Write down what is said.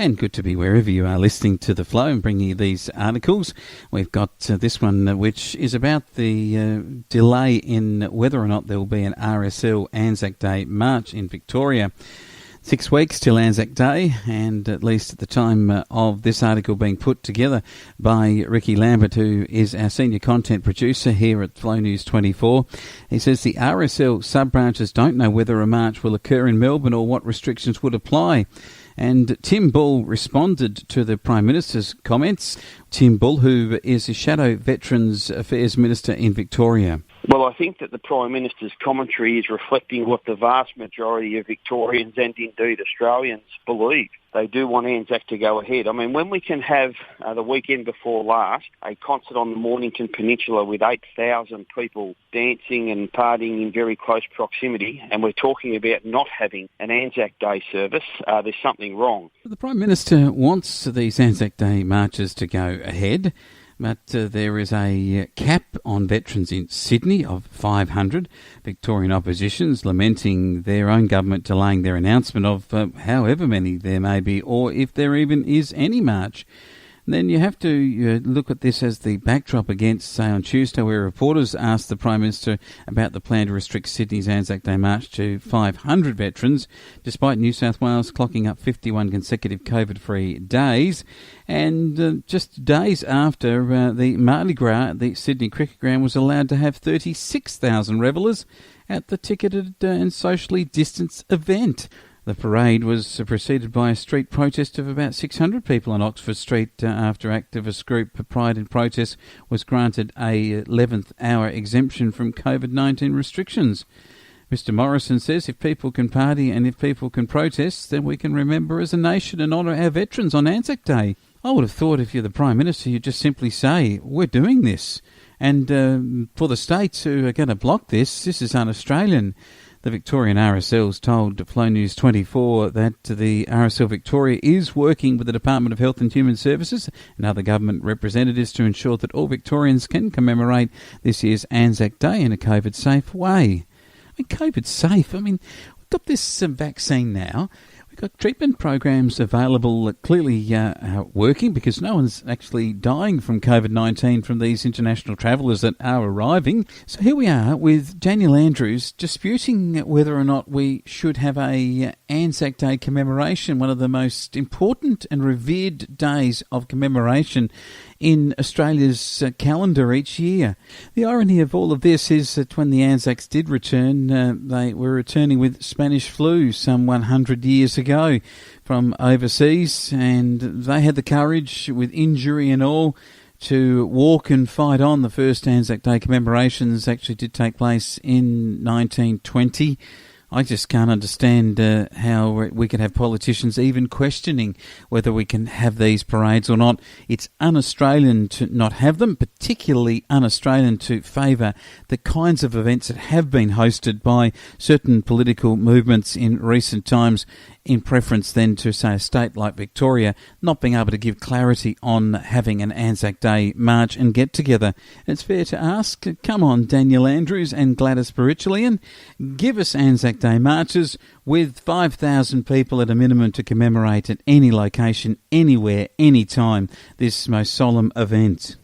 And good to be wherever you are listening to The Flow and bringing you these articles. We've got this one which is about the delay in whether or not there will be an RSL ANZAC Day march in Victoria. 6 weeks till ANZAC Day, and at least at the time of this article being put together by Ricky Lambert, who is our senior content producer here at Flow News 24. He says the RSL sub-branches don't know whether a march will occur in Melbourne or what restrictions would apply. And Tim Bull responded to the Prime Minister's comments. Tim Bull, who is the Shadow Veterans Affairs Minister in Victoria. Well, I think that the Prime Minister's commentary is reflecting what the vast majority of Victorians and indeed Australians believe. They do want ANZAC to go ahead. I mean, when we can have, the weekend before last, a concert on the Mornington Peninsula with 8,000 people dancing and partying in very close proximity, and we're talking about not having an ANZAC Day service, there's something wrong. The Prime Minister wants these ANZAC Day marches to go ahead, but there is a cap on veterans in Sydney of 500. Victorian opposition's lamenting their own government delaying their announcement of however many there may be, or if there even is any march. Then you have to look at this as the backdrop against, say, on Tuesday, where reporters asked the Prime Minister about the plan to restrict Sydney's ANZAC Day march to 500 veterans, despite New South Wales clocking up 51 consecutive COVID-free days. And just days after the Mardi Gras, the Sydney Cricket Ground was allowed to have 36,000 revellers at the ticketed and socially distanced event. The parade was preceded by a street protest of about 600 people on Oxford Street after activist group Pride in Protest was granted a 11th hour exemption from COVID-19 restrictions. Mr Morrison says if people can party and if people can protest, then we can remember as a nation and honour our veterans on ANZAC Day. I would have thought if you're the Prime Minister, you'd just simply say, we're doing this. And for the states who are going to block this is un-Australian. The Victorian RSL's told Flow News 24 that the RSL Victoria is working with the Department of Health and Human Services and other government representatives to ensure that all Victorians can commemorate this year's ANZAC Day in a COVID-safe way. COVID-safe? We've got this vaccine now. We've got treatment programs available clearly working because no one's actually dying from COVID-19 from these international travellers that are arriving. So here we are with Daniel Andrews disputing whether or not we should have a ANZAC Day commemoration, one of the most important and revered days of commemoration in Australia's calendar each year. The irony of all of this is that when the Anzacs did return, they were returning with Spanish flu some 100 years ago from overseas, and they had the courage, with injury and all, to walk and fight on. The first ANZAC Day commemorations actually did take place in 1920. I just can't understand how we can have politicians even questioning whether we can have these parades or not. It's un-Australian to not have them, particularly un-Australian to favour the kinds of events that have been hosted by certain political movements in recent times, in preference then to, say, a state like Victoria not being able to give clarity on having an ANZAC Day march and get-together. It's fair to ask, come on, Daniel Andrews and Gladys Berejiklian, give us ANZAC Day marches with 5,000 people at a minimum to commemorate at any location, anywhere, anytime, this most solemn event.